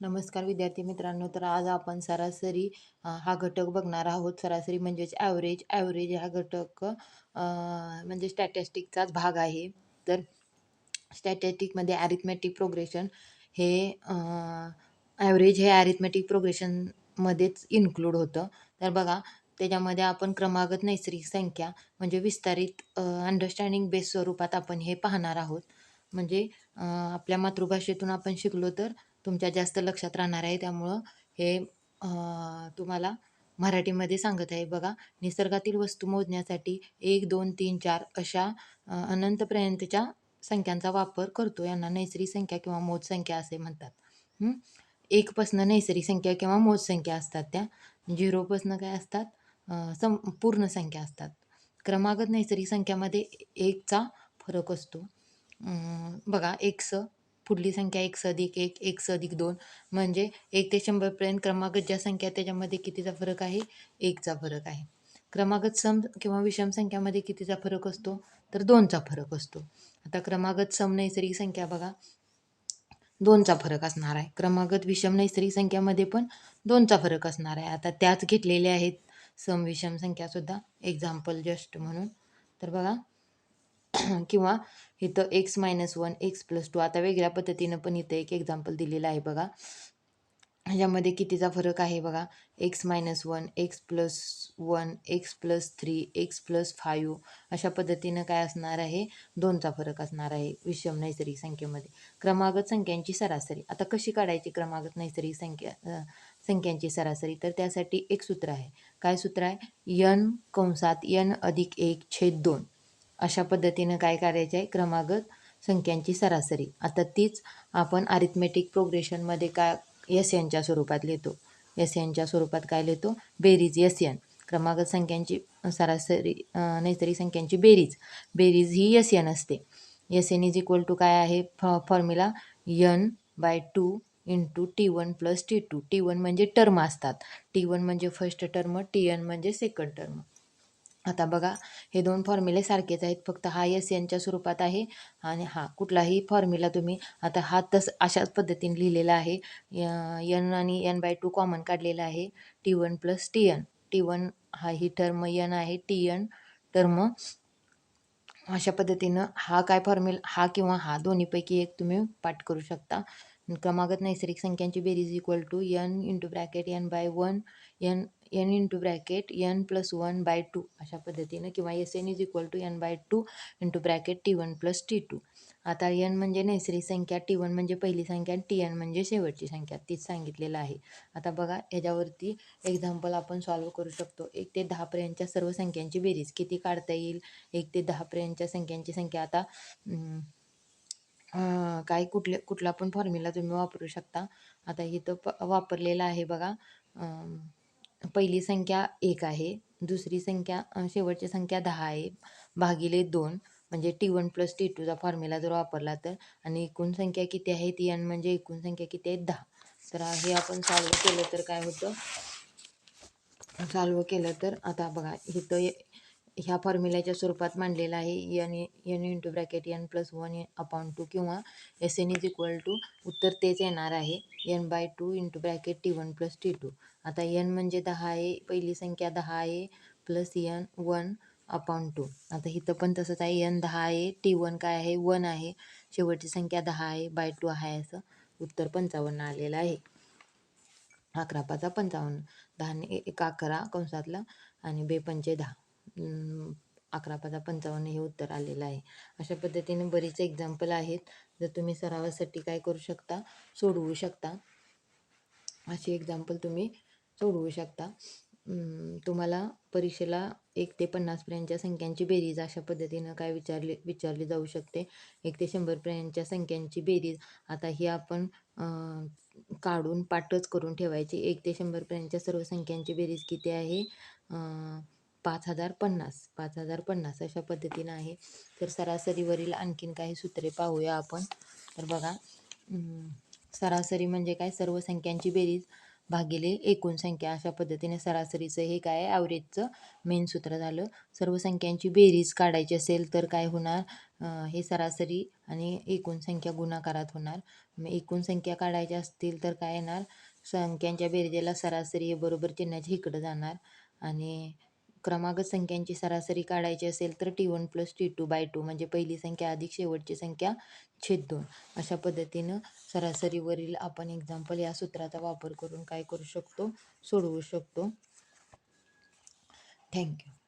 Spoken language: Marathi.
नमस्कार विद्यार्थी मित्रांनो. तर आज आपण सरासरी हा घटक बघणार आहोत. सरासरी म्हणजेच ॲव्हरेज. ॲव्हरेज हा घटक म्हणजे स्टॅटिस्टिकचाच भाग आहे. तर स्टॅटिस्टिकमध्ये ॲरिथमॅटिक प्रोग्रेशन हे ॲव्हरेज हे ॲरिथमॅटिक प्रोग्रेशनमध्येच इन्क्लूड होतं. तर बघा, त्याच्यामध्ये आपण क्रमागत नैसर्गिक संख्या म्हणजे विस्तारित अंडरस्टँडिंग बेस स्वरूपात आपण हे पाहणार आहोत. म्हणजे आपल्या मातृभाषेतून आपण शिकलो तर तुमच्या जास्त लक्षात राहणार आहे. त्यामुळं हे तुम्हाला मराठीमध्ये सांगत आहे. बघा, निसर्गातील वस्तू मोजण्यासाठी 1, 2, 3, 4 अशा अनंतपर्यंतच्या संख्यांचा वापर करतो. यांना नैसर्गिक संख्या किंवा मोज संख्या असे म्हणतात. हं. 1 पासून नैसर्गिक संख्या किंवा मोज संख्या असतात त्या. 0 पासून काय असतात? पूर्ण संख्या असतात. क्रमागत नैसर्गिक संख्यामध्ये 1चा फरक असतो. बघा, एक्स पुढली संख्या x अधिक 1, x अधिक 2 म्हणजे 1 ते 100 पर्यंत क्रमागत ज्या संख्या आहेत त्याच्यामध्ये कितीचा फरक आहे? 1चा फरक आहे. क्रमागत सम किंवा विषम संख्यामध्ये कितीचा फरक असतो? तर 2चा फरक असतो. आता क्रमागत सम नैसर्गिक संख्या बघा, 2चा फरक असणार आहे. क्रमागत विषम नैसर्गिक संख्यामध्ये पण 2चा फरक असणार आहे. आता त्याच घेतलेल्या आहेत सम विषम संख्यासुद्धा, एक्झाम्पल जस्ट म्हणून. तर बघा, किंवा इथं x-1 x+2 आता वेगळ्या पद्धतीनं पण इथं एक एक्झाम्पल दिलेलं आहे बघा. ह्याच्यामध्ये कितीचा फरक आहे बघा, x-1 x+1 x+3 x+5 अशा पद्धतीनं काय असणार आहे? 2चा फरक असणार आहे विषम नैसर्गिक संख्येमध्ये. क्रमागत संख्यांची सरासरी आता कशी काढायची? क्रमागत नैसर्गिक संख्यांची सरासरी, तर त्यासाठी एक सूत्र आहे. काय सूत्र आहे? n कंसात n अधिक 1/2 अशा पद्धतीनं काय करायचं आहे? क्रमागत संख्यांची सरासरी. आता तीच आपण अरिथमेटिक प्रोग्रेशनमध्ये काय एस एनच्या स्वरूपात लिहितो. एस एनच्या स्वरूपात काय लिहितो? बेरीज एस एन. क्रमागत संख्यांची सरासरी नैसर्गिक संख्यांची बेरीज. बेरीज ही एस एन असते. S N is equal to काय आहे? Formula n/2 into T1 plus T2. T1 म्हणजे टर्म असतात. T1 म्हणजे फर्स्ट टर्म, TN म्हणजे सेकंड टर्म. आता बघा, हे 2 फॉर्म्युले सारखेच आहेत, फक्त हा एस एनच्या स्वरूपात आहे आणि हा कुठलाही फॉर्म्युला तुम्ही आता हा अशाच पद्धतीने लिहिलेला आहे. एन आणि n/2 कॉमन काढलेला आहे. T1 plus TN. T1 हा ही टर्म n आहे, TN टर्म. अशा पद्धतीनं हा काय फॉर्म्युला, हा किंवा हा दोन्हीपैकी एक तुम्ही पाठ करू शकता. क्रमागत नैसर्गिक संख्यांची बेरीज equal to n into bracket n/1 n n into bracket n+1/2 अशा पद्धतीनं, किंवा S N is equal to n/2 into bracket T1 plus T2. आता n म्हणजे नैसर्गिक संख्या, T1 म्हणजे पहिली संख्या आणि TN म्हणजे शेवटची संख्या, तीच सांगितलेलं आहे. आता बघा, ह्याच्यावरती एक्झाम्पल आपण सॉल्व्ह करू शकतो. 1 ते 10 पर्यंतच्या सर्व संख्यांची बेरीज किती काढता येईल? 1 ते 10 पर्यंतच्या संख्यांची संख्या आता काय कुठला पण फॉर्म्युला तुम्ही वापरू शकता. आता इथं वापरलेला आहे बघा. पहिली संख्या 1 आहे, दुसरी संख्या शेवटची संख्या 10 आहे, भागिले 2 म्हणजे T1 प्लस T2चा फॉर्म्युला जर वापरला तर. आणि एकूण संख्या किती आहे? n म्हणजे एकूण संख्या किती आहे? 10. तर हे आपण सॉल्व्ह केलं तर काय होतं? सॉल्व्ह केलं तर आता बघा, इथं ह्या फॉर्म्युल्याच्या स्वरूपात मांडलेलं आहे. n इंटू ब्रॅकेट n+1/2 किंवा S N is equal to, उत्तर तेच येणार आहे, n/2 into bracket T1 plus T2. आता n म्हणजे 10 आहे, पहिली संख्या 10 आहे, प्लस n1/2. आता इथं पण तसंच आहे, n 10 आहे, T1 काय आहे? 1 आहे, शेवटची संख्या 10 आहे, /2 आहे, असं उत्तर 55 आलेलं आहे. 11×5=55. 10 एक 11 कंसातला आणि 2×5=10. 11×5=55 हे उत्तर आलेलं आहे. अशा पद्धतीने बरीच एक्झाम्पल आहेत. जर तुम्ही सरावासाठी काय करू शकता? सोडवू शकता. अशी एक्झाम्पल तुम्ही सोडवू शकता. तुम्हाला परीक्षेला 1 ते 50 पर्यंतच्या संख्यांची बेरीज अशा पद्धतीनं काय विचारली जाऊ शकते. 1 ते 100 पर्यंतच्या संख्यांची बेरीज. आता ही आपण काढून पाठच करून ठेवायची. 1 ते 100 पर्यंतच्या सर्व संख्यांची बेरीज किती आहे? 5050. 5050 अशा पद्धतीनं आहे. तर सरासरीवरील आणखीन काही सूत्रे पाहूया आपण. तर बघा, सरासरी म्हणजे काय? सर्व संख्यांची बेरीज भागिले एकूण संख्या. अशा पद्धतीने सरासरीचं हे काय आहे? ॲव्हरेजचं मेन सूत्र झालं. सर्व संख्यांची बेरीज काढायची असेल तर काय होणार? हे सरासरी आणि एकूण संख्या गुणाकारात होणार. मग एकूण संख्या काढायच्या असतील तर काय येणार, संख्यांच्या बेरजेला सरासरी हे बरोबर चिन्हाच्या इकडं जाणार. आणि क्रमागत संख्यांची सरासरी काढायची असेल तर T1 + T2/2 म्हणजे पहिली संख्या अधिक शेवटची संख्या छेद 2. अशा पद्धतीनं सरासरीवरील आपण एक्झाम्पल या सूत्राचा वापर करून काय करू शकतो, सोडवू शकतो. थँक्यू.